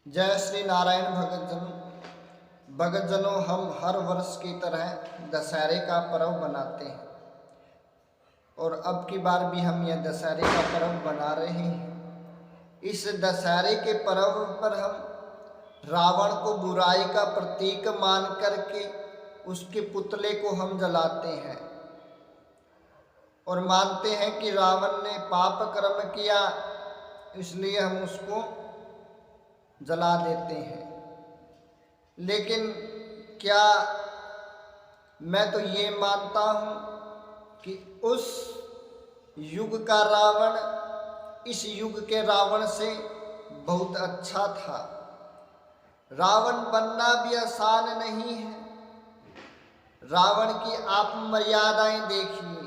जय श्री नारायण भगतजनों, हम हर वर्ष की तरह दशहरे का पर्व बनाते हैं और अब की बार भी हम यह दशहरे का पर्व बना रहे हैं। इस दशहरे के पर्व पर हम रावण को बुराई का प्रतीक मान करके उसके पुतले को हम जलाते हैं और मानते हैं कि रावण ने पाप कर्म किया, इसलिए हम उसको जला देते हैं। लेकिन क्या मैं तो ये मानता हूँ कि उस युग का रावण इस युग के रावण से बहुत अच्छा था। रावण बनना भी आसान नहीं है। रावण की आप मर्यादाएं देखिए,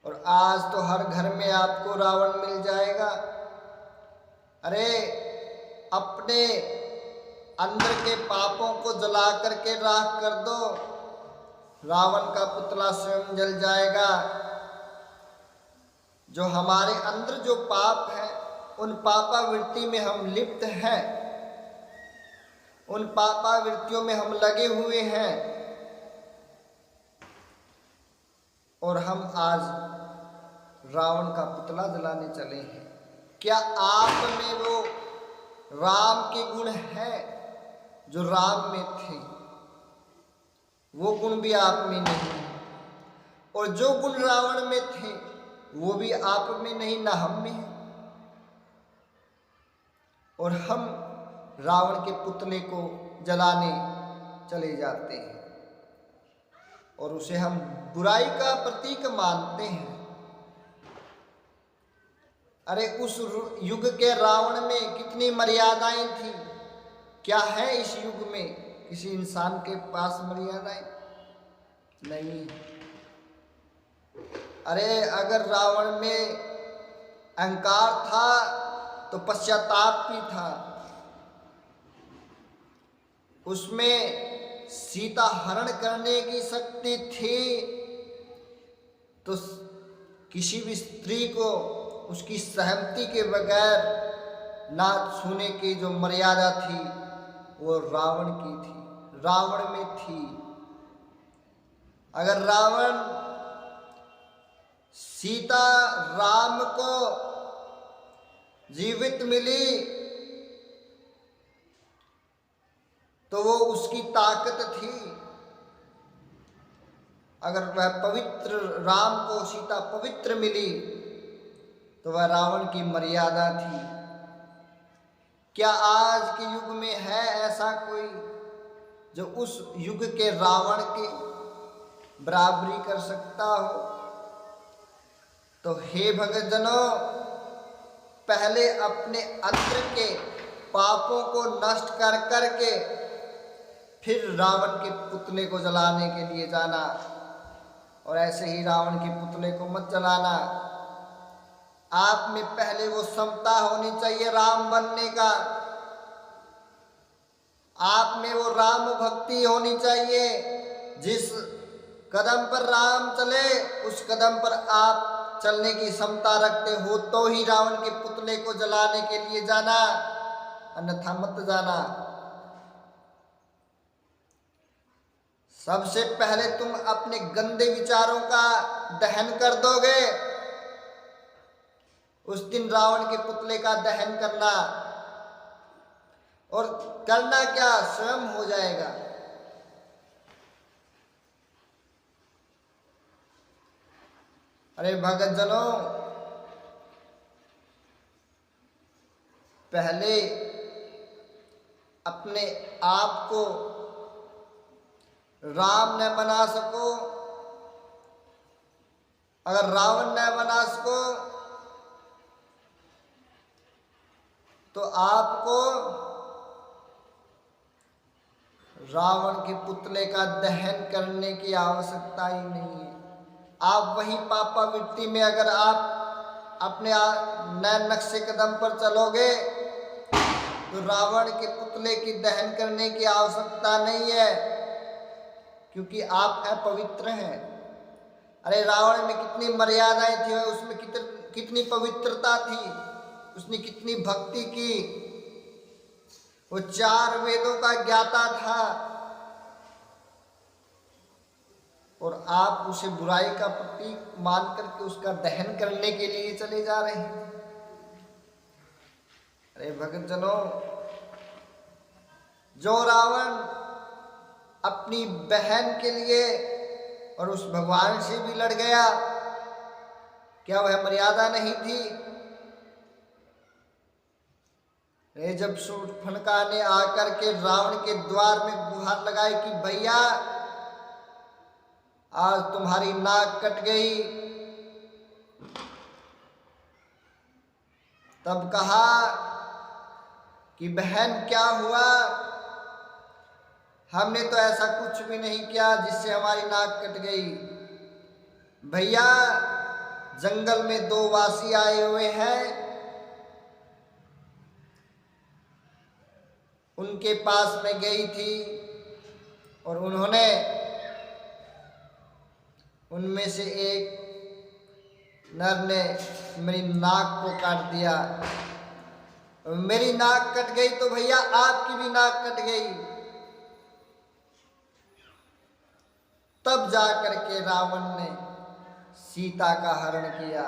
और आज तो हर घर में आपको रावण मिल जाएगा। अरे अपने अंदर के पापों को जला करके राख कर दो, रावण का पुतला स्वयं जल जाएगा। जो हमारे अंदर जो पाप है, उन पापावृत्ति में हम लिप्त हैं, उन पापावृत्तियों में हम लगे हुए हैं, और हम आज रावण का पुतला जलाने चले हैं। क्या आप में वो राम के गुण हैं जो राम में थे? वो गुण भी आप में नहीं है, और जो गुण रावण में थे वो भी आप में नहीं, ना हम में है। और हम रावण के पुतले को जलाने चले जाते हैं और उसे हम बुराई का प्रतीक मानते हैं। अरे उस युग के रावण में कितनी मर्यादाएं थी। क्या है इस युग में किसी इंसान के पास मर्यादाएं? नहीं। अरे अगर रावण में अहंकार था तो पश्चाताप भी था। उसमें सीता हरण करने की शक्ति थी, तो किसी भी स्त्री को उसकी सहमति के बगैर ना छूने की जो मर्यादा थी वो रावण की थी, रावण में थी। अगर रावण सीता राम को जीवित मिली तो वो उसकी ताकत थी। अगर वह पवित्र राम को सीता पवित्र मिली तो वह रावण की मर्यादा थी। क्या आज के युग में है ऐसा कोई जो उस युग के रावण के बराबरी कर सकता हो? तो हे भक्तजनों, पहले अपने अंदर के पापों को नष्ट कर करके फिर रावण के पुतले को जलाने के लिए जाना, और ऐसे ही रावण के पुतले को मत जलाना। आप में पहले वो क्षमता होनी चाहिए राम बनने का। आप में वो राम भक्ति होनी चाहिए। जिस कदम पर राम चले उस कदम पर आप चलने की क्षमता रखते हो तो ही रावण के पुतले को जलाने के लिए जाना, अन्यथा मत जाना। सबसे पहले तुम अपने गंदे विचारों का दहन कर दोगे, उस दिन रावण के पुतले का दहन करना, और करना क्या, स्वयं हो जाएगा। अरे भक्तजनों, पहले अपने आप को राम न बना सको, अगर रावण न बना सको तो आपको रावण के पुतले का दहन करने की आवश्यकता ही नहीं है। आप वही पापावृत्ति में अगर आप अपने नए नक्शे कदम पर चलोगे तो रावण के पुतले की दहन करने की आवश्यकता नहीं है, क्योंकि आप अपवित्र हैं। अरे रावण में कितनी मर्यादाएं थी, उसमें कितनी पवित्रता थी, उसने कितनी भक्ति की, वो 4 वेदों का ज्ञाता था और आप उसे बुराई का प्रतीक मान करके उसका दहन करने के लिए चले जा रहे हैं। अरे भक्तजनों, जो रावण अपनी बहन के लिए और उस भगवान से भी लड़ गया, क्या वह मर्यादा नहीं थी? जब शूर्पणखा ने आकर के रावण के द्वार में गुहार लगाई कि भैया आज तुम्हारी नाक कट गई, तब कहा कि बहन क्या हुआ, हमने तो ऐसा कुछ भी नहीं किया जिससे हमारी नाक कट गई। भैया जंगल में 2 वासी आए हुए हैं, उनके पास में गई थी और उन्होंने उनमें से एक नर ने मेरी नाक को काट दिया। मेरी नाक कट गई तो भैया आपकी भी नाक कट गई। तब जाकर के रावण ने सीता का हरण किया।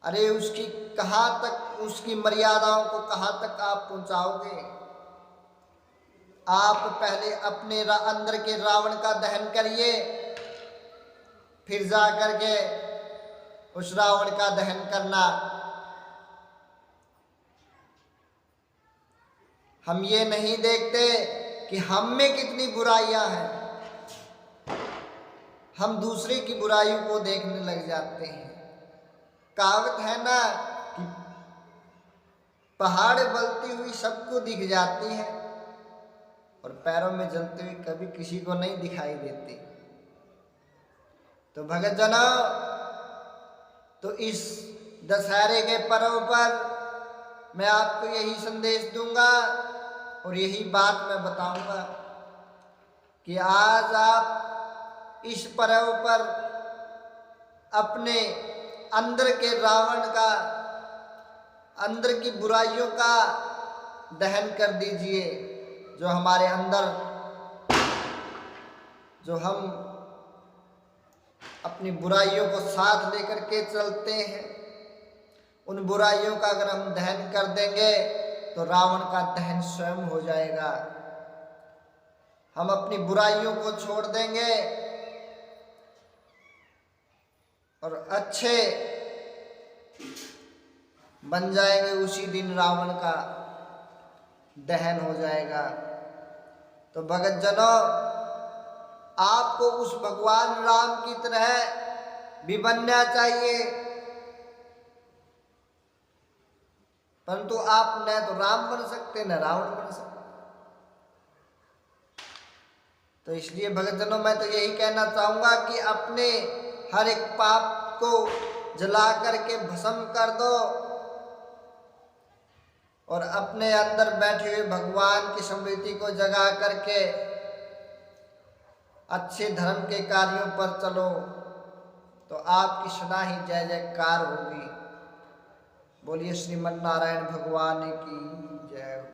अरे उसकी कहाँ तक, उसकी मर्यादाओं को कहाँ तक आप पहुंचाओगे? आप पहले अपने अंदर के रावण का दहन करिए, फिर जाकर के उस रावण का दहन करना। हम ये नहीं देखते कि हम में कितनी बुराइयां हैं, हम दूसरे की बुराइयों को देखने लग जाते हैं। कहावत है ना कि पहाड़ बलती हुई सबको दिख जाती है और पैरों में जलती हुई कभी किसी को नहीं दिखाई देती। तो भक्तजनों, तो इस दशहरे के पर्व पर मैं आपको यही संदेश दूंगा और यही बात मैं बताऊंगा कि आज आप इस पर्व पर अपने अंदर के रावण का, अंदर की बुराइयों का दहन कर दीजिए। जो हमारे अंदर, जो हम अपनी बुराइयों को साथ लेकर के चलते हैं, उन बुराइयों का अगर हम दहन कर देंगे तो रावण का दहन स्वयं हो जाएगा। हम अपनी बुराइयों को छोड़ देंगे और अच्छे बन जाएंगे, उसी दिन रावण का दहन हो जाएगा। तो भक्तजनों, आपको उस भगवान राम की तरह भी बनना चाहिए, परंतु आप न तो राम बन सकते न रावण बन सकते। तो इसलिए भक्तजनों, मैं तो यही कहना चाहूंगा कि अपने हर एक पाप को जला करके भस्म कर दो और अपने अंदर बैठे हुए भगवान की स्मृति को जगा करके अच्छे धर्म के कार्यों पर चलो, तो आपकी सदा ही जय जयकार होगी। बोलिए श्रीमन नारायण भगवान की जय।